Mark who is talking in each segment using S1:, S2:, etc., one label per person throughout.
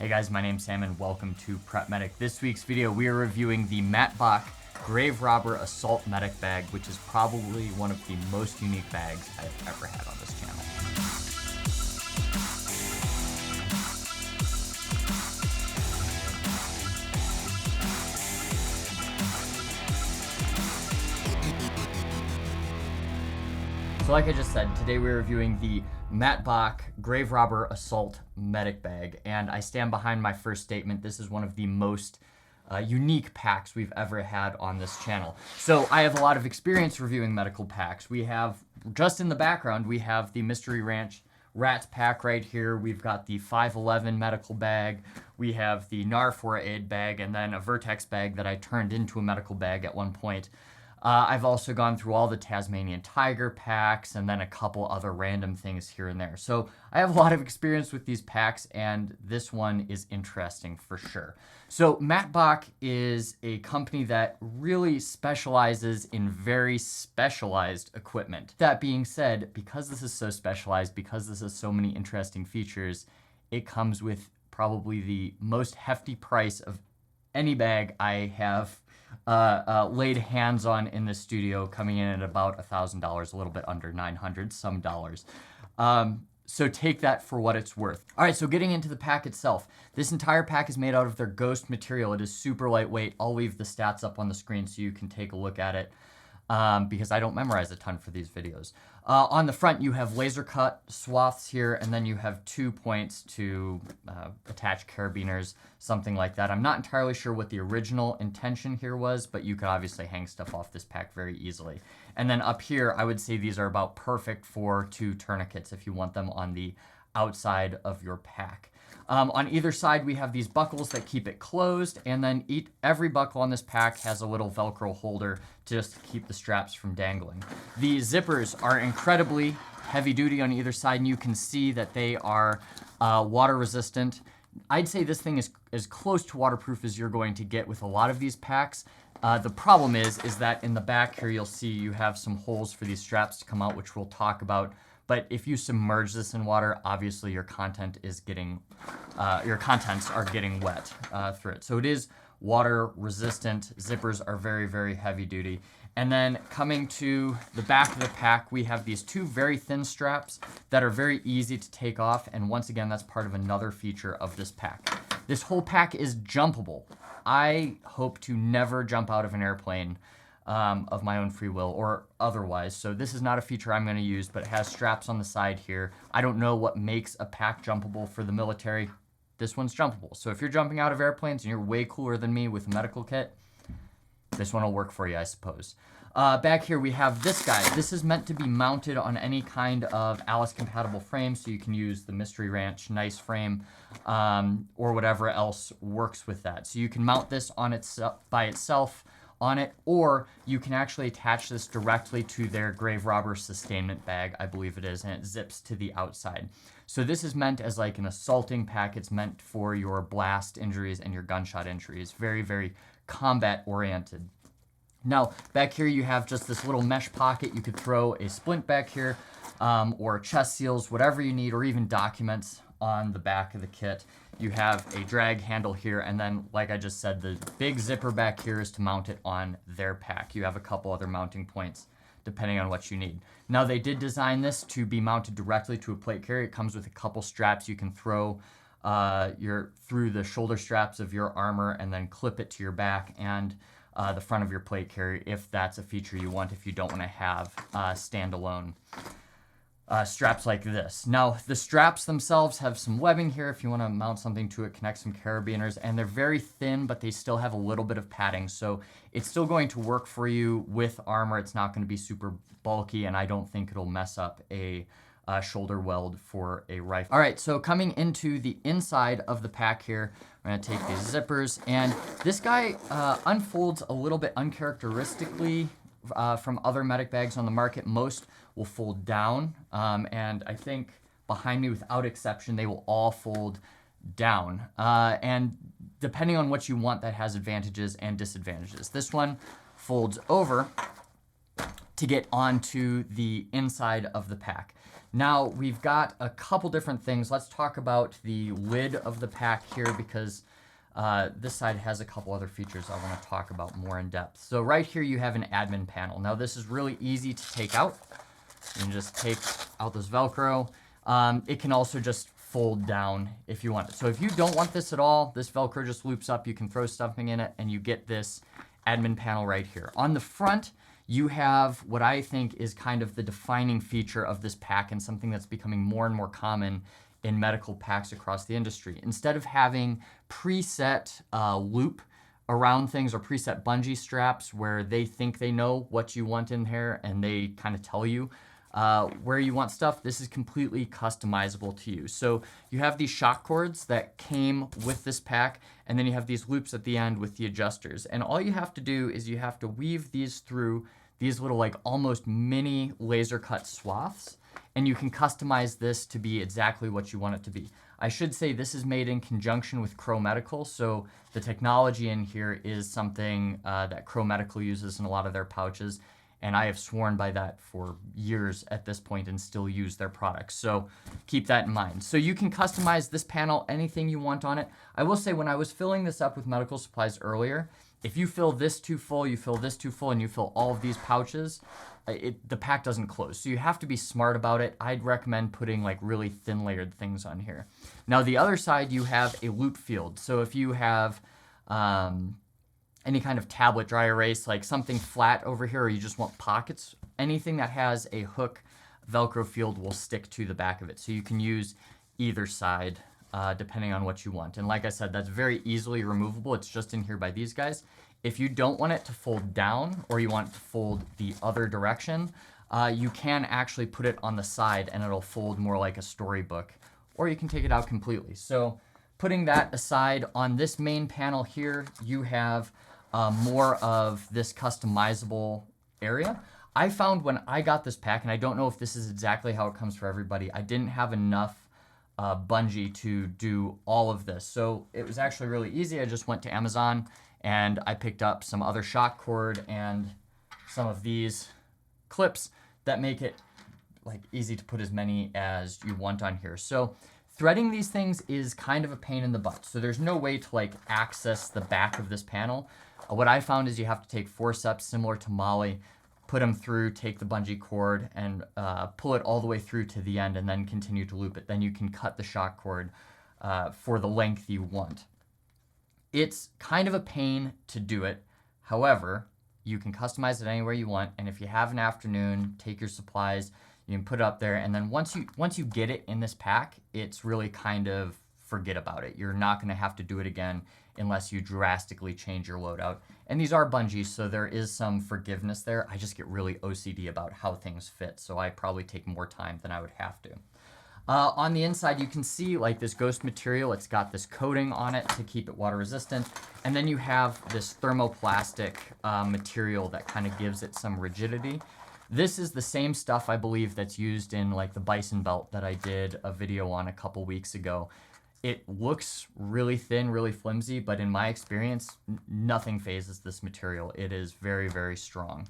S1: Hey guys, my name's Sam and welcome to PrepMedic. This week's video, we are reviewing the MatBock Graverobber Assault Medic Bag, which is probably one of the most unique bags I've ever had on this channel. So like I just said, today we're reviewing the MatBock Graverobber Assault Medic Bag, and I stand behind my first statement. This is one of the most unique packs we've ever had on this channel. So I have a lot of experience reviewing medical packs. We have, just in the background, we have the Mystery Ranch Rats pack right here. We've got the 511 medical bag. We have the NAR4 aid bag, and then a Vertex bag that I turned into a medical bag at one point. I've also gone through all the Tasmanian Tiger packs and then a couple other random things here and there. So I have a lot of experience with these packs, and this one is interesting for sure. So MatBock is a company that really specializes in very specialized equipment. That being said, because this is so specialized, because this has so many interesting features, it comes with probably the most hefty price of any bag I have laid hands on in the studio, coming in at about $1,000, a little bit under 900 some dollars. So take that for what it's worth. All right, so getting into the pack itself. This entire pack is made out of their Ghost material. It is super lightweight. I'll leave the stats up on the screen so you can take a look at it because I don't memorize a ton for these videos. On the front, you have laser cut swaths here, and then you have 2 points to attach carabiners, something like that. I'm not entirely sure what the original intention here was, but you could obviously hang stuff off this pack very easily. And then up here, I would say these are about perfect for 2 tourniquets if you want them on the outside of your pack. On either side, we have these buckles that keep it closed, and then every buckle on this pack has a little Velcro holder to just keep the straps from dangling. The zippers are incredibly heavy duty on either side, and you can see that they are water resistant. I'd say this thing is as close to waterproof as you're going to get with a lot of these packs. The problem is that in the back here, you'll see you have some holes for these straps to come out, which we'll talk about. But if you submerge this in water, obviously your contents are getting wet through it. So it is water resistant. Zippers are very, very heavy duty. And then coming to the back of the pack, we have these 2 very thin straps that are very easy to take off. And once again, that's part of another feature of this pack. This whole pack is jumpable. I hope to never jump out of an airplane of my own free will or otherwise. So this is not a feature I'm going to use, but it has straps on the side here. I don't know what makes a pack jumpable for the military. This one's jumpable. So if you're jumping out of airplanes and you're way cooler than me with a medical kit, this one will work for you, I suppose. Back here we have this guy. This is meant to be mounted on any kind of Alice compatible frame, so you can use the Mystery Ranch nice frame or whatever else works with that. So you can mount this on by itself on it, or you can actually attach this directly to their Graverobber sustainment bag, I believe it is, and it zips to the outside. So this is meant as like an assaulting pack. It's meant for your blast injuries and your gunshot injuries. Very, very combat oriented. Now, back here you have just this little mesh pocket. You could throw a splint back here, or chest seals, whatever you need, or even documents on the back of the kit. You have a drag handle here, and then, like I just said, the big zipper back here is to mount it on their pack. You have a couple other mounting points depending on what you need. Now, they did design this to be mounted directly to a plate carrier. It comes with a couple straps you can throw through the shoulder straps of your armor and then clip it to your back and the front of your plate carrier if that's a feature you want, if you don't want to have standalone straps like this. Now, the straps themselves have some webbing here if you want to mount something to it, connect some carabiners, and they're very thin, but they still have a little bit of padding, so it's still going to work for you with armor. It's not going to be super bulky, and I don't think it'll mess up a shoulder weld for a rifle. All right, so coming into the inside of the pack here, I'm going to take these zippers, and this guy unfolds a little bit uncharacteristically from other medic bags on the market. Most will fold down, and I think behind me, without exception, they will all fold down. And depending on what you want, that has advantages and disadvantages. This one folds over to get onto the inside of the pack. Now we've got a couple different things. Let's talk about the lid of the pack here because this side has a couple other features I want to talk about more in depth. So right here you have an admin panel. Now this is really easy to take out. You can just take out this Velcro. It can also just fold down if you want it. So if you don't want this at all, this Velcro just loops up. You can throw something in it and you get this admin panel right here. On the front, you have what I think is kind of the defining feature of this pack and something that's becoming more and more common in medical packs across the industry. Instead of having preset loop around things or preset bungee straps where they think they know what you want in here and they kind of tell you where you want stuff, this is completely customizable to you. So you have these shock cords that came with this pack, and then you have these loops at the end with the adjusters. And all you have to do is you have to weave these through these little like almost mini laser cut swaths, and you can customize this to be exactly what you want it to be. I should say this is made in conjunction with PrepMedic, so the technology in here is something that PrepMedic uses in a lot of their pouches, and I have sworn by that for years at this point and still use their products. So keep that in mind. So you can customize this panel, anything you want on it. I will say when I was filling this up with medical supplies earlier, if you fill this too full, you fill this too full, and you fill all of these pouches, the pack doesn't close. So you have to be smart about it. I'd recommend putting like really thin layered things on here. Now the other side, you have a loop field. So if you have any kind of tablet dry erase, like something flat over here, or you just want pockets, anything that has a hook Velcro field will stick to the back of it. So you can use either side depending on what you want. And like I said, that's very easily removable. It's just in here by these guys. If you don't want it to fold down or you want it to fold the other direction, you can actually put it on the side and it'll fold more like a storybook, or you can take it out completely. So putting that aside, on this main panel here, you have more of this customizable area. I found when I got this pack, and I don't know if this is exactly how it comes for everybody, I didn't have enough bungee to do all of this. So it was actually really easy. I just went to Amazon and I picked up some other shock cord and some of these clips that make it like easy to put as many as you want on here. So threading these things is kind of a pain in the butt. So there's no way to like access the back of this panel. What I found is you have to take forceps similar to Molly, put them through, take the bungee cord and pull it all the way through to the end and then continue to loop it. Then you can cut the shock cord for the length you want. It's kind of a pain to do it. However, you can customize it anywhere you want. And if you have an afternoon, take your supplies, you can put it up there. And then once you get it in this pack, it's really kind of forget about it. You're not going to have to do it again unless you drastically change your loadout. And these are bungees, so there is some forgiveness there. I just get really OCD about how things fit, so I probably take more time than I would have to. On the inside, you can see like this ghost material. It's got this coating on it to keep it water resistant. And then you have this thermoplastic material that kind of gives it some rigidity. This is the same stuff, I believe, that's used in like the bison belt that I did a video on a couple weeks ago. It looks really thin, really flimsy, but in my experience, nothing phases this material. It is very, very strong.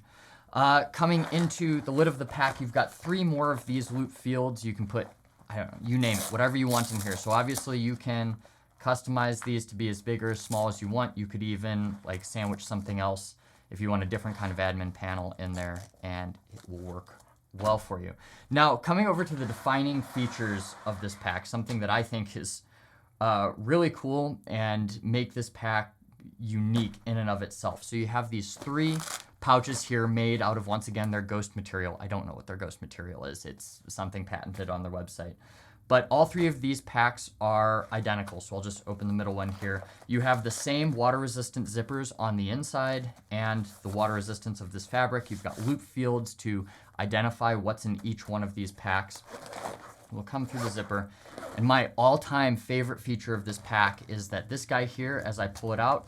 S1: Coming into the lid of the pack, you've got 3 more of these loop fields. You can put, I don't know, you name it, whatever you want in here. So obviously you can customize these to be as big or as small as you want. You could even like sandwich something else if you want a different kind of admin panel in there, and it will work well for you. Now, coming over to the defining features of this pack, something that I think is really cool and make this pack unique in and of itself. So you have these 3 pouches here made out of, once again, their ghost material. I don't know what their ghost material is. It's something patented on their website. But all 3 of these packs are identical, so I'll just open the middle one here. You have the same water-resistant zippers on the inside and the water resistance of this fabric. You've got loop fields to identify what's in each one of these packs. We'll come through the zipper. And my all-time favorite feature of this pack is that this guy here, as I pull it out,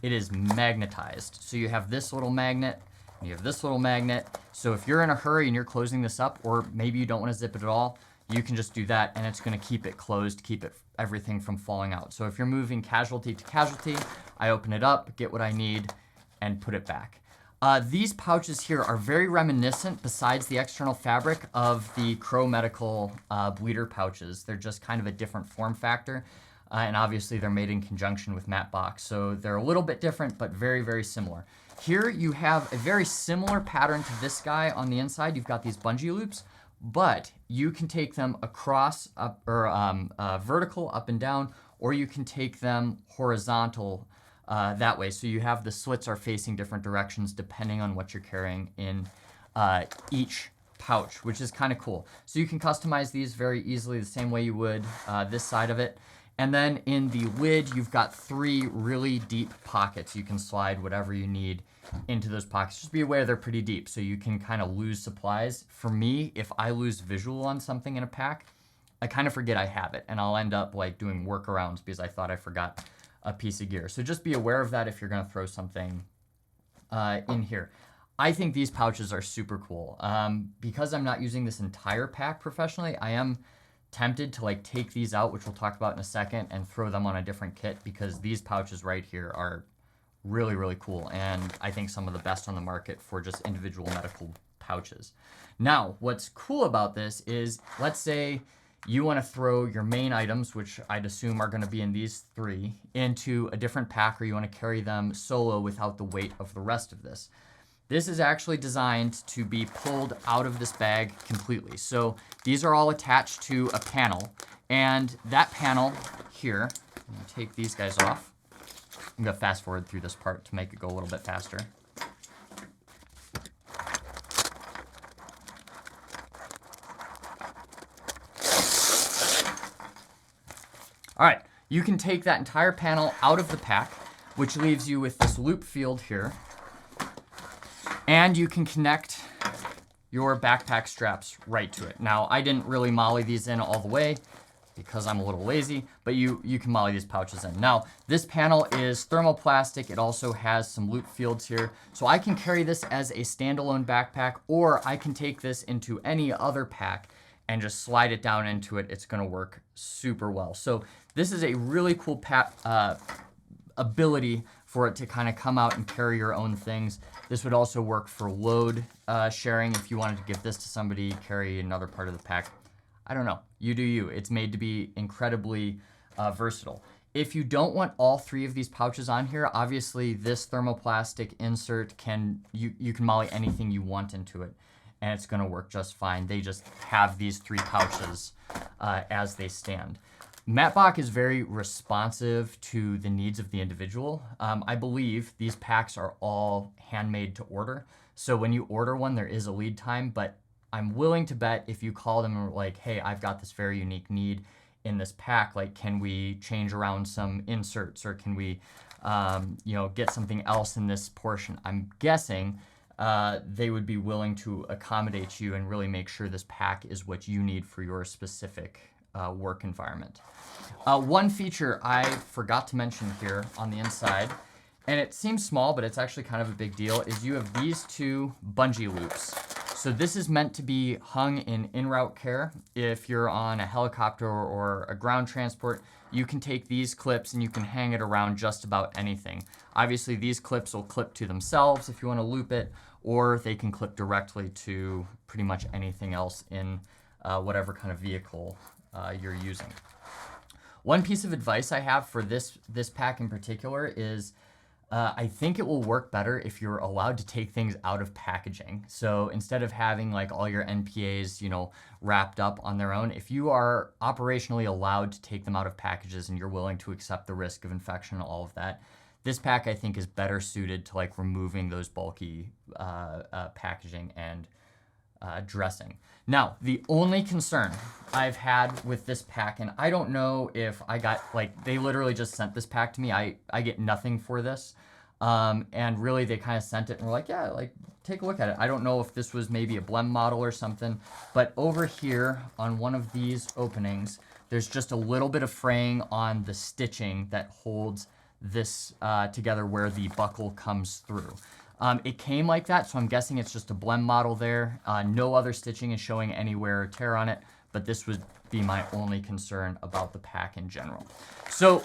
S1: it is magnetized. So you have this little magnet, and you have this little magnet. So if you're in a hurry and you're closing this up, or maybe you don't want to zip it at all, you can just do that, and it's going to keep it closed, keep it everything from falling out. So if you're moving casualty to casualty, I open it up, get what I need, and put it back. These pouches here are very reminiscent, besides the external fabric, of the PrepMedic bleeder pouches. They're just kind of a different form factor, and obviously they're made in conjunction with MatBock, so they're a little bit different, but very, very similar. Here you have a very similar pattern to this guy on the inside. You've got these bungee loops, but you can take them across vertical, up and down, or you can take them horizontal that way. So you have the slits are facing different directions depending on what you're carrying in each pouch, which is kind of cool. So you can customize these very easily the same way you would this side of it. And then in the lid, you've got 3 really deep pockets. You can slide whatever you need into those pockets. Just be aware they're pretty deep, so you can kind of lose supplies. For me, if I lose visual on something in a pack, I kind of forget I have it, and I'll end up like doing workarounds because I thought I forgot a piece of gear. So just be aware of that if you're going to throw something in here. I think these pouches are super cool. Because I'm not using this entire pack professionally, I am tempted to like take these out, which we'll talk about in a second, and throw them on a different kit, because these pouches right here are really, really cool, and I think some of the best on the market for just individual medical pouches. Now, what's cool about this is, let's say you want to throw your main items, which I'd assume are going to be in these 3, into a different pack, or you want to carry them solo without the weight of the rest of this. This is actually designed to be pulled out of this bag completely. So these are all attached to a panel, and that panel here, I'm going to take these guys off. I'm going to fast forward through this part to make it go a little bit faster. All right, you can take that entire panel out of the pack, which leaves you with this loop field here. And you can connect your backpack straps right to it. Now, I didn't really molly these in all the way because I'm a little lazy, but you can molly these pouches in. Now, this panel is thermoplastic. It also has some loop fields here. So I can carry this as a standalone backpack, or I can take this into any other pack and just slide it down into it. It's gonna work super well. So this is a really cool ability for it to kind of come out and carry your own things. This would also work for load sharing if you wanted to give this to somebody, carry another part of the pack. I don't know, you do you. It's made to be incredibly versatile. If you don't want all 3 of these pouches on here, obviously this thermoplastic insert you can molly anything you want into it, and it's gonna work just fine. They just have these 3 pouches as they stand. MatBock is very responsive to the needs of the individual. I believe these packs are all handmade to order. So when you order one, there is a lead time, but I'm willing to bet if you call them and are like, hey, I've got this very unique need in this pack, like, can we change around some inserts, or can we, get something else in this portion? I'm guessing they would be willing to accommodate you and really make sure this pack is what you need for your specific work environment. One feature I forgot to mention here on the inside, and it seems small, but it's actually kind of a big deal, is you have these 2 bungee loops. So this is meant to be hung in en-route care. If you're on a helicopter or a ground transport, you can take these clips and you can hang it around just about anything. Obviously, these clips will clip to themselves if you want to loop it, or they can clip directly to pretty much anything else in whatever kind of vehicle you're using. One piece of advice I have for this pack in particular is I think it will work better if you're allowed to take things out of packaging. So instead of having like all your NPAs, wrapped up on their own, if you are operationally allowed to take them out of packages and you're willing to accept the risk of infection and all of that, this pack I think is better suited to like removing those bulky packaging and dressing. Now, the only concern I've had with this pack, and I don't know if I got, they literally just sent this pack to me. I get nothing for this. And really they kind of sent it and were like, yeah, take a look at it. I don't know if this was maybe a blem model or something, but over here on one of these openings, there's just a little bit of fraying on the stitching that holds this together where the buckle comes through. It came like that, so I'm guessing it's just a blem model there. No other stitching is showing any wear or tear on it, but this would be my only concern about the pack in general. So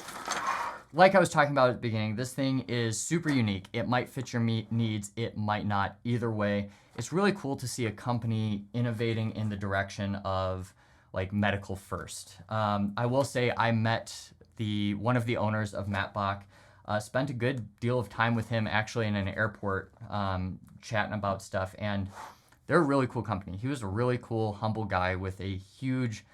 S1: like I was talking about at the beginning, this thing is super unique. It might fit your needs, it might not. Either way, it's really cool to see a company innovating in the direction of like medical first. I will say I met one of the owners of MatBock, spent a good deal of time with him actually in an airport, chatting about stuff, and they're a really cool company. He was a really cool, humble guy with a huge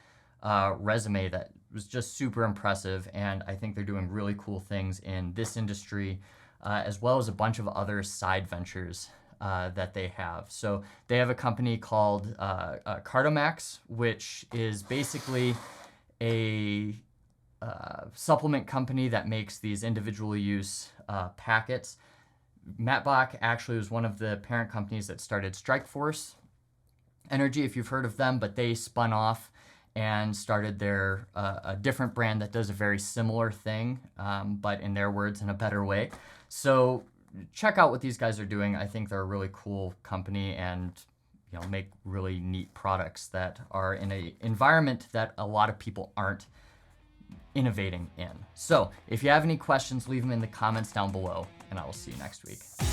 S1: resume that was just super impressive, and I think they're doing really cool things in this industry, as well as a bunch of other side ventures that they have. So they have a company called Cardomax, which is basically a supplement company that makes these individual use packets. MatBock actually was one of the parent companies that started Strikeforce Energy, if you've heard of them, but they spun off and started their a different brand that does a very similar thing, but in their words, in a better way. So check out what these guys are doing. I think they're a really cool company and make really neat products that are in an environment that a lot of people aren't innovating in. So if you have any questions, leave them in the comments down below, and I will see you next week.